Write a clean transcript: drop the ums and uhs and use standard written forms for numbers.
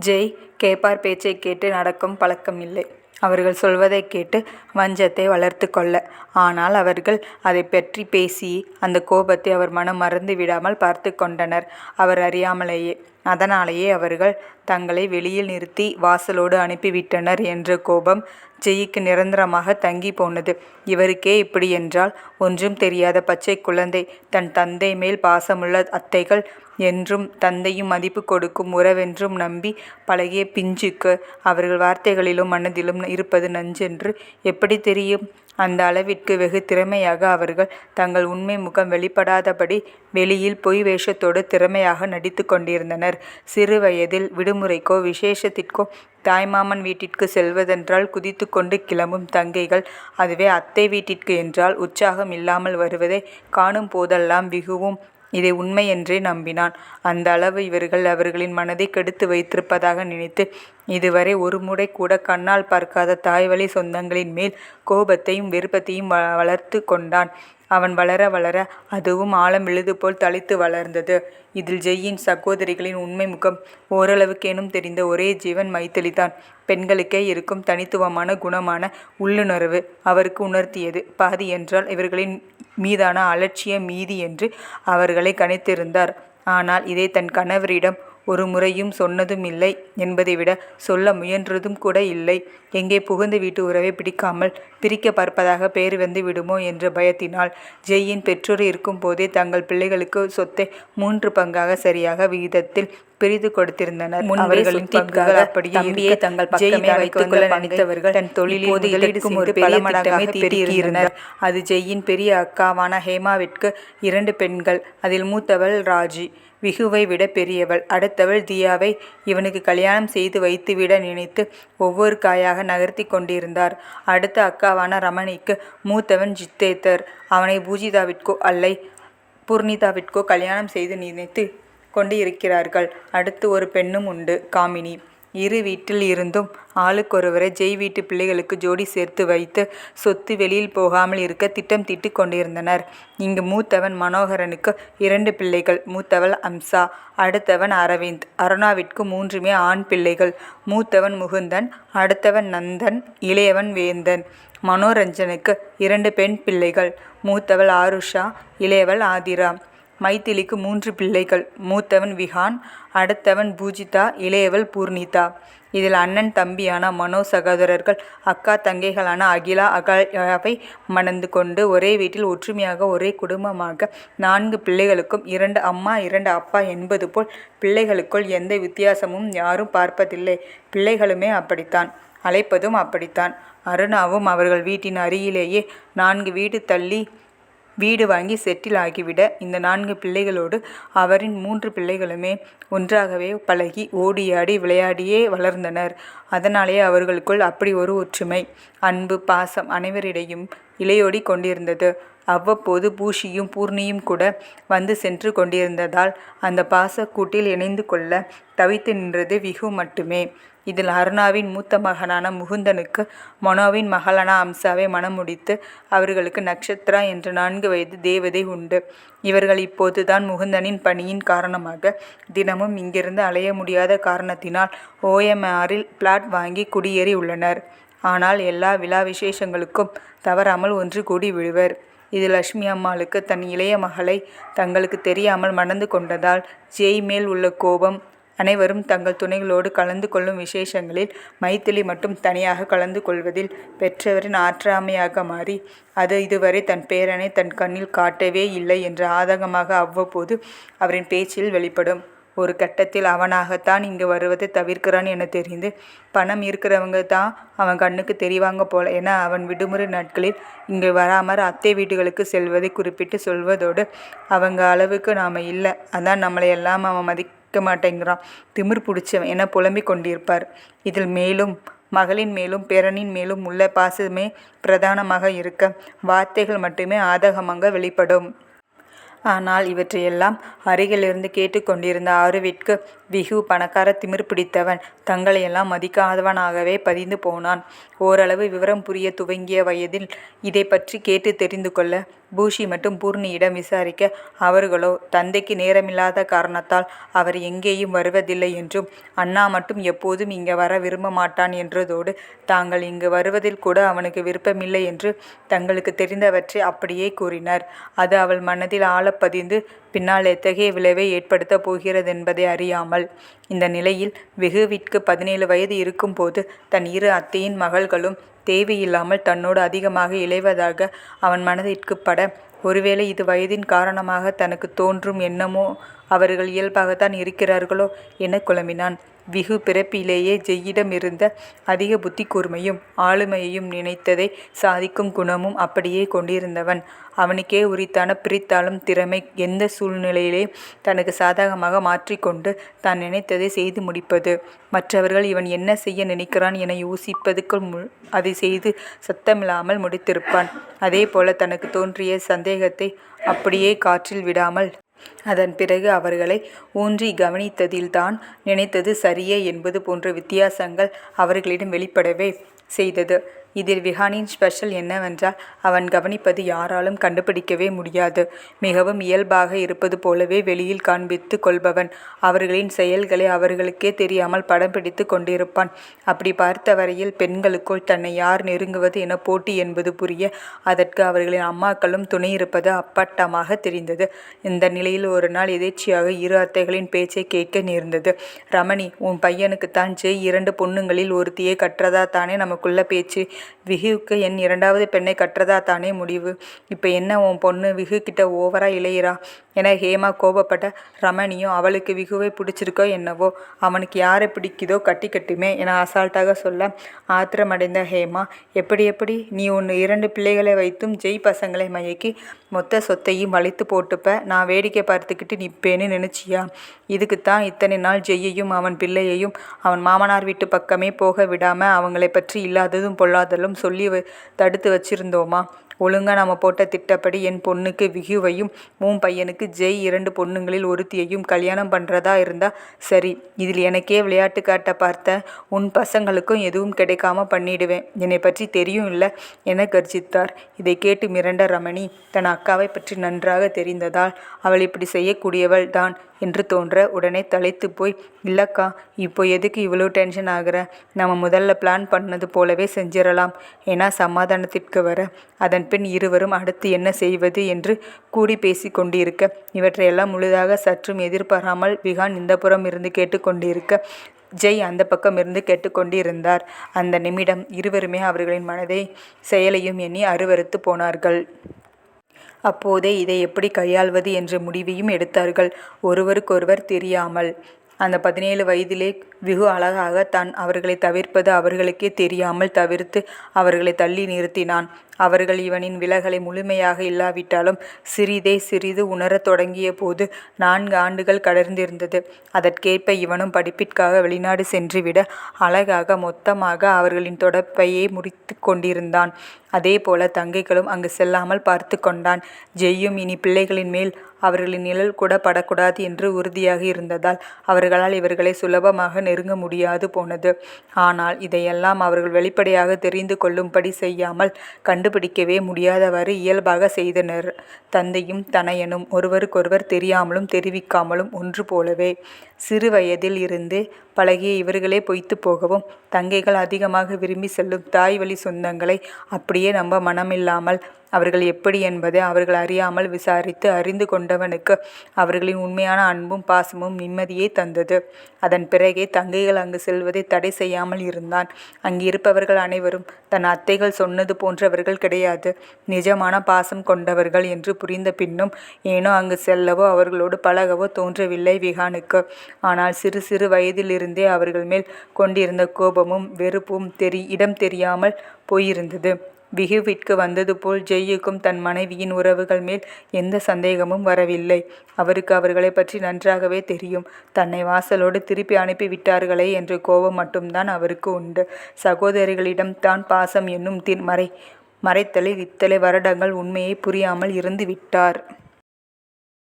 ஜெய் கேப்பார் பேச்சை கேட்டு நடக்கும் பழக்கம் இல்லை. அவர்கள் சொல்வதை கேட்டு வஞ்சத்தை வளர்த்து கொள்ள. ஆனால் அவர்கள் அதை பற்றி பேசி அந்த கோபத்தை அவர் மனம் மறந்து விடாமல் பார்த்து கொண்டனர், அவர் அறியாமலேயே. அதனாலேயே அவர்கள் தங்களை வெளியில் நிறுத்தி வாசலோடு அனுப்பிவிட்டனர் என்ற கோபம் ஜெய்க்கு நிரந்தரமாக தங்கி போனது. இவருக்கே இப்படி என்றால் ஒன்றும் தெரியாத பச்சை குழந்தை, தன் தந்தை மேல் பாசமுள்ள அத்தைகள் என்றும் தந்தையும் மதிப்பு கொடுக்கும் உறவென்றும் நம்பி பழகிய பிஞ்சுக்கு அவர்கள் வார்த்தைகளிலும் மனதிலும் இருப்பது நஞ்சென்று எப்படி தெரியும்? அந்த அளவிற்கு வெகு திறமையாக அவர்கள் தங்கள் உண்மை முகம் வெளிப்படாதபடி வெளியில் பொய் வேஷத்தோடு திறமையாக நடித்து கொண்டிருந்தனர். சிறு வயதில் விடுமுறைக்கோ விசேஷத்திற்கோ தாய்மாமன் வீட்டிற்கு செல்வதென்றால் குதித்து கொண்டு கிளம்பும் தங்கைகள், அதுவே அத்தை வீட்டிற்கு என்றால் உற்சாகம் இல்லாமல் வருவதை காணும் போதெல்லாம் விகுவும் இதை உண்மை என்றே நம்பினான். அந்த அளவு இவர்கள் அவர்களின் மனதை கெடுத்து வைத்திருப்பதாக நினைத்து இதுவரை ஒரு முறை கூட கண்ணால் பார்க்காத தாய்வழி சொந்தங்களின் மேல் கோபத்தையும் வெறுப்பத்தையும் வளர்த்து கொண்டான். அவன் வளர வளர அதுவும் ஆழம் விழுது போல் தளித்து வளர்ந்தது. இதில் ஜெய்யின் சகோதரிகளின் உண்மை முகம் ஓரளவுக்கேனும் தெரிந்த ஒரே ஜீவன் மைத்திலிதான். பெண்களுக்கே இருக்கும் தனித்துவமான குணமான உள்ளுணர்வு அவருக்கு உணர்த்தியது. பாதி என்றால் இவர்களின் மீதான அலட்சிய மீதி என்று அவர்களை கணித்திருந்தார். ஆனால் இதை தன் கணவரிடம் ஒரு முறையும் சொன்னதும் இல்லை என்பதை விட சொல்ல முயன்றதும் கூட இல்லை. எங்கே புகுந்த வீட்டு உறவை பிடிக்காமல் பிரிக்க பார்ப்பதாக பெயர் வந்து விடுமோ என்ற பயத்தினால் ஜெய்யின் பெற்றோர் இருக்கும் போதே தங்கள் பிள்ளைகளுக்கு சொத்தை 3 பங்காக சரியாக விகிதத்தில் பிரித்து கொடுத்திருந்தனர். அவர்களின் பங்குகள் அப்படியே தங்கள் பக்கமே வைத்துக் கொள்ள நினைத்தவர்கள் தன் தொழிலில் முதலீடு செய்து பல மடங்காக பெருகியிருந்தனர். அது ஜெய்யின் பெரிய அக்காவான ஹேமாவிற்கு 2 பெண்கள். அதில் மூத்தவள் ராஜி, விகுவை விட பெரியவள். அடுத்தவள் தியாவை இவனுக்கு கல்யாணம் செய்து வைத்துவிட நினைத்து ஒவ்வொரு காயாக நகர்த்தி கொண்டிருந்தார். அடுத்த அக்காவான ரமணிக்கு மூத்தவன் ஜித்தேத்தர். அவனை பூஜிதாவிற்கோ அல்லை பூர்ணிதாவிற்கோ கல்யாணம் செய்து நினைத்து கொண்டு இருக்கிறார்கள். அடுத்து ஒரு பெண்ணும் உண்டு, காமினி. இரு வீட்டில் இருந்தும் ஆளுக்கொருவரை ஜெய் வீட்டு பிள்ளைகளுக்கு ஜோடி சேர்த்து வைத்து சொத்து வெளியில் போகாமல் இருக்க திட்டம் தீட்டி கொண்டிருந்தனர். இங்கு மூத்தவன் மனோகரனுக்கு 2 பிள்ளைகள். மூத்தவள் அம்சா, அடுத்தவன் அரவிந்த். அருணாவிற்கு 3மே ஆண் பிள்ளைகள். மூத்தவன் முகுந்தன், அடுத்தவன் நந்தன், இளையவன் வேந்தன். மனோரஞ்சனுக்கு 2 பெண் பிள்ளைகள். மூத்தவள் ஆருஷா, இளையவள் ஆதிரா. மைத்திலிக்கு 3 பிள்ளைகள். மூத்தவன் விஹான், அடுத்தவன் பூஜிதா, இளையவள் பூர்ணிதா. இதில் அண்ணன் தம்பியான மனோ சகோதரர்கள் அக்கா தங்கைகளான அகிலா அகல்யாவை மணந்து கொண்டு ஒரே வீட்டில் ஒற்றுமையாக ஒரே குடும்பமாக 4 பிள்ளைகளுக்கும் 2 அம்மா 2 அப்பா என்பது போல் பிள்ளைகளுக்குள் எந்த வித்தியாசமும் யாரும் பார்ப்பதில்லை. பிள்ளைகளுமே அப்படித்தான், அழைப்பதும் அப்படித்தான். அருணாவும் அவர்கள் வீட்டின் அருகிலேயே 4 வீடு தள்ளி வீடு வாங்கி செட்டில் ஆகிவிட இந்த 4 பிள்ளைகளோடு அவரின் 3 பிள்ளைகளுமே ஒன்றாகவே பழகி ஓடியாடி விளையாடியே வளர்ந்தனர். அதனாலேயே அவர்களுக்குள் அப்படி ஒரு ஒற்றுமை, அன்பு, பாசம் அனைவரிடையும் இளையோடி கொண்டிருந்தது. அவ்வப்போது பூஷியும் பூர்ணியும் கூட வந்து சென்று கொண்டிருந்ததால் அந்த பாசக்கூட்டில் இணைந்து கொள்ள தவித்து நின்றது விகு மட்டுமே. இதில் அருணாவின் மூத்த மகனான முகுந்தனுக்கு மனோவின் மகளான அம்சாவை மணம் முடித்து அவர்களுக்கு நக்ஷத்ரா என்ற 4 வயது தேவதை உண்டு. இவர்கள் இப்போதுதான் முகுந்தனின் பணியின் காரணமாக தினமும் இங்கிருந்து அலைய முடியாத காரணத்தினால் OMRல் பிளாட் வாங்கி குடியேறி உள்ளனர். ஆனால் எல்லா விழா விசேஷங்களுக்கும் தவறாமல் ஒன்று கூடி விடுவர். இது லட்சுமி அம்மாளுக்கு தன் இளைய மகளை தங்களுக்கு தெரியாமல் மணந்து கொண்டதால் ஜெய் மேல் உள்ள கோபம். அனைவரும் தங்கள் துணைகளோடு கலந்து கொள்ளும் விசேஷங்களில் மைத்திலி மட்டும் தனியாக கலந்து கொள்வதில் பெற்றவரின் ஆற்றாமையாக மாறி அது இதுவரை தன் பேரனை தன் கண்ணில் காட்டவே இல்லை என்ற ஆதங்கமாக அவ்வப்போது அவரின் பேச்சில் வெளிப்படும். ஒரு கட்டத்தில் அவனாகத்தான் இங்கு வருவதை தவிர்க்கிறான் என தெரிந்து பணம் இருக்கிறவங்க தான் அவன் கண்ணுக்கு தெரிவாங்க போல என அவன் விடுமுறை நாட்களில் இங்கு வராமல் அத்தை வீடுகளுக்கு செல்வதை குறிப்பிட்டு சொல்வதோடு அவங்க அளவுக்கு நாம் இல்லை, அதான் நம்மளை எல்லாம் அவன் மதிக்க மாட்டேங்கிறான், திமிர் பிடிச்சவன் என புலம்பிக் கொண்டிருப்பார். இதில் மேலும் மகளின் மேலும் பேரனின் மேலும் உள்ள பாசமே பிரதானமாக இருக்க வார்த்தைகள் மட்டுமே ஆதகமாக வெளிப்படும். ஆனால் இவற்றையெல்லாம் அருகிலிருந்து கேட்டுக்கொண்டிருந்த ஆருவிற்கு விகு பணக்கார திமிர் பிடித்தவன். தங்களையெல்லாம் மதிக்காதவனாகவே பதிந்து போனான். ஓரளவு விவரம் புரிய துவங்கிய வயதில் இதை பற்றி கேட்டு தெரிந்து கொள்ள பூஷி மற்றும் பூர்ணியிடம் விசாரிக்க, அவர்களோ தந்தைக்கு நேரமில்லாத காரணத்தால் அவர் எங்கேயும் வருவதில்லை என்றும், அண்ணா மட்டும் எப்போதும் இங்கே வர விரும்ப மாட்டான் என்றதோடு தாங்கள் இங்கு வருவதில் கூட அவனுக்கு விருப்பமில்லை என்று தங்களுக்கு தெரிந்தவற்றை அப்படியே கூறினார். அது அவள் மனதில் ஆழப்பதிந்து பின்னால் எத்தகைய விளைவை ஏற்படுத்தப் போகிறதென்பதை அறியாமல். இந்த நிலையில் விகுவிற்கு 17 வயது இருக்கும்போது தன் இரு அத்தையின் மகள்களும் தேவையில்லாமல் தன்னோடு அதிகமாக இளைவதாக அவன் மனதிற்கு பட, ஒருவேளை இது வயதின் காரணமாக தனக்கு தோன்றும் எண்ணமோ, அவர்கள் இயல்பாகத்தான் இருக்கிறார்களோ என குழம்பினான். விகு பிறப்பிலேயே ஜெய்யிடம் இருந்த அதிக புத்தி கூர்மையும் ஆளுமையையும் நினைத்ததை சாதிக்கும் குணமும் அப்படியே கொண்டிருந்தவன். அவனுக்கே உரித்தான பிரித்தாளும் திறமை, எந்த சூழ்நிலையிலே தனக்கு சாதகமாக மாற்றிக்கொண்டு தான் நினைத்ததை செய்து முடிப்பது. மற்றவர்கள் இவன் என்ன செய்ய நினைக்கிறான் என யோசிப்பதற்குள் அதை செய்து சத்தமில்லாமல் முடித்திருப்பான். அதே போல தனக்கு தோன்றிய சந்தேகத்தை அப்படியே காற்றில் விடாமல் அதன் பிறகு அவர்களை ஊன்றி கவனித்ததில்தான் நினைத்தது சரியே என்பது போன்ற வித்தியாசங்கள் அவர்களிடம் வெளிப்படவே செய்தது. இதில் விஹானின் ஸ்பெஷல் என்னவென்றால், அவன் கவனிப்பது யாராலும் கண்டுபிடிக்கவே முடியாது. மிகவும் இயல்பாக இருப்பது போலவே வெளியில் காண்பித்து கொள்பவன். அவர்களின் செயல்களை அவர்களுக்கே தெரியாமல் படம் பிடித்து கொண்டிருப்பான். அப்படி பார்த்த வரையில் பெண்களுக்குள் தன்னை யார் நெருங்குவது என போட்டி என்பது புரிய, அதற்கு அவர்களின் அம்மாக்களும் துணையிருப்பது அப்பட்டமாக தெரிந்தது. இந்த நிலையில் ஒரு நாள் எதேச்சியாக இரு அத்தைகளின் பேச்சை கேட்க நேர்ந்தது. ரமணி, உன் பையனுக்குத்தான் ஜெய் 2 பொண்ணுங்களில் ஒருத்தியை கற்றதா தானே நமக்குள்ள பேச்சு. விகுவுக்கு என் 2வது பெண்ணை கற்றதா தானே முடிவு. இப்போ என்ன உன் பொண்ணு விகு கிட்ட ஓவரா இளையிறா என ஹேமா கோபப்பட்ட. ரமணியும் அவளுக்கு விகுவை பிடிச்சிருக்கோ என்னவோ, அவனுக்கு யாரை பிடிக்குதோ கட்டிக்கட்டுமே என அசால்ட்டாக சொல்ல, ஆத்திரமடைந்த ஹேமா, எப்படி நீ உன் 2 பிள்ளைகளை வைத்தும் ஜெய் பசங்களை மயக்கி மொத்த சொத்தையும் வளைத்து போட்டுப்ப நான் வேடிக்கை பார்த்துக்கிட்டு நிற்பேன்னு நினச்சியா? இதுக்குத்தான் இத்தனை நாள் ஜெய்யையும் அவன் பிள்ளையையும் அவன் மாமனார் வீட்டு பக்கமே போக விடாமல் அவங்களை பற்றி இல்லாததும் பொல்லாதலும் சொல்லி தடுத்து வச்சிருந்தோமா? ஒழுங்கா நம்ம போட்ட திட்டப்படி என் பொண்ணுக்கு விகுவையும் உன் பையனுக்கு ஜெய் 2 பொண்ணுங்களில் ஒருத்தியையும் கல்யாணம் பண்ணுறதா இருந்தா சரி. இதில் எனக்கே விளையாட்டு காட்ட பார்த்த உன் பசங்களுக்கும் எதுவும் கிடைக்காம பண்ணிடுவேன். என்னை பற்றி தெரியும் இல்லை என கர்ஜித்தார். இதை கேட்டு மிரண்ட ரமணி தன் அக்காவை பற்றி நன்றாக தெரிந்ததால் அவள் இப்படி செய்யக்கூடியவள் தான் என்று தோன்ற உடனே தலைத்து போய், இல்லக்கா, இப்போ எதுக்கு இவ்வளோ டென்ஷன் ஆகிற? நம்ம முதல்ல பிளான் பண்ணது போலவே செஞ்சிடலாம் என சமாதானத்திற்கு வர, அதன் பின் இருவரும் அடுத்து என்ன செய்வது என்று கூடி பேசி கொண்டிருக்க, இவற்றையெல்லாம் முழுதாக சற்றும் எதிர்பாராமல் விஹான் இந்த புறம் இருந்து கேட்டுக்கொண்டிருக்க, ஜெய் அந்த பக்கம் இருந்து கேட்டுக்கொண்டிருந்தார். அந்த நிமிடம் இருவருமே அவர்களின் மனதை செயலையும் எண்ணி அருவருத்து போனார்கள். அப்போதே இதை எப்படி கையாள்வது என்ற முடிவையும் எடுத்தார்கள், ஒருவருக்கொருவர் தெரியாமல். அந்த 17 வயதிலே விகு அழகாக தான் அவர்களை தவிர்ப்பது அவர்களுக்கே தெரியாமல் தவிர்த்து அவர்களை தள்ளி நிறுத்தினான். அவர்கள் இவனின் விலகலை முழுமையாக இல்லாவிட்டாலும் சிறிது உணரத் தொடங்கிய போது 4 ஆண்டுகள் கடந்திருந்தது. அதற்கேற்ப இவனும் படிப்பிற்காக வெளிநாடு சென்றுவிட அழகாக மொத்தமாக அவர்களின் தொடர்பையே முடித்து கொண்டிருந்தான். அதே போல தங்கைகளும் அங்கு செல்லாமல் பார்த்து கொண்டான். ஜெய்யும் இனி பிள்ளைகளின் மேல் அவர்களின் நிழல் கூட படக்கூடாது என்று உறுதியாக இருந்ததால் அவர்களால் இவர்களை சுலபமாக நெருங்க முடியாது போனது. ஆனால் இதையெல்லாம் அவர்கள் வெளிப்படையாக தெரிந்து கொள்ளும்படி செய்யாமல் கண்டுபிடிக்கவே முடியாதவாறு இயல்பாக செய்தனர். தந்தையும் தனையனும் ஒருவருக்கொருவர் தெரியாமலும் தெரிவிக்காமலும் ஒன்று போலவே. சிறு வயதில் இருந்து பழகிய இவர்களே பொய்த்து போகவும், தங்கைகள் அதிகமாக விரும்பி செல்லும் தாய் வழி சொந்தங்களை அப்படியே நம்ப மனமில்லாமல், அவர்கள் எப்படி என்பதை அவர்கள் அறியாமல் விசாரித்து அறிந்து கொண்டவனுக்கு அவர்களின் உண்மையான அன்பும் பாசமும் நிம்மதியை தந்தது. அதன் பிறகே தங்கைகள் அங்கு செல்வதை தடை செய்யாமல் இருந்தான். அங்கு இருப்பவர்கள் அனைவரும் தன் அத்தைகள் சொன்னது போன்றவர்கள் கிடையாது, நிஜமான பாசம் கொண்டவர்கள் என்று புரிந்த பின்னும் ஏனோ அங்கு செல்லவோ அவர்களோடு பழகவோ தோன்றவில்லை விஹானுக்கு. ஆனால் சிறு வயதிலிருந்தே அவர்கள் மேல் கொண்டிருந்த கோபமும் வெறுப்பும் இடம் தெரியாமல் போயிருந்தது. விகுவிற்கு வந்தது போல் ஜெய்யுக்கும் தன் மனைவியின் உறவுகள் மேல் எந்த சந்தேகமும் வரவில்லை. அவருக்கு அவர்களை பற்றி நன்றாகவே தெரியும். தன்னை வாசலோடு திருப்பி அனுப்பி விட்டார்களே என்ற கோபம் மட்டும்தான் அவருக்கு உண்டு. சகோதரிகளிடம் தான் பாசம் என்னும் மறைத்தலில் இத்தனை வருடங்கள் உண்மையை புரியாமல் இருந்து விட்டார்.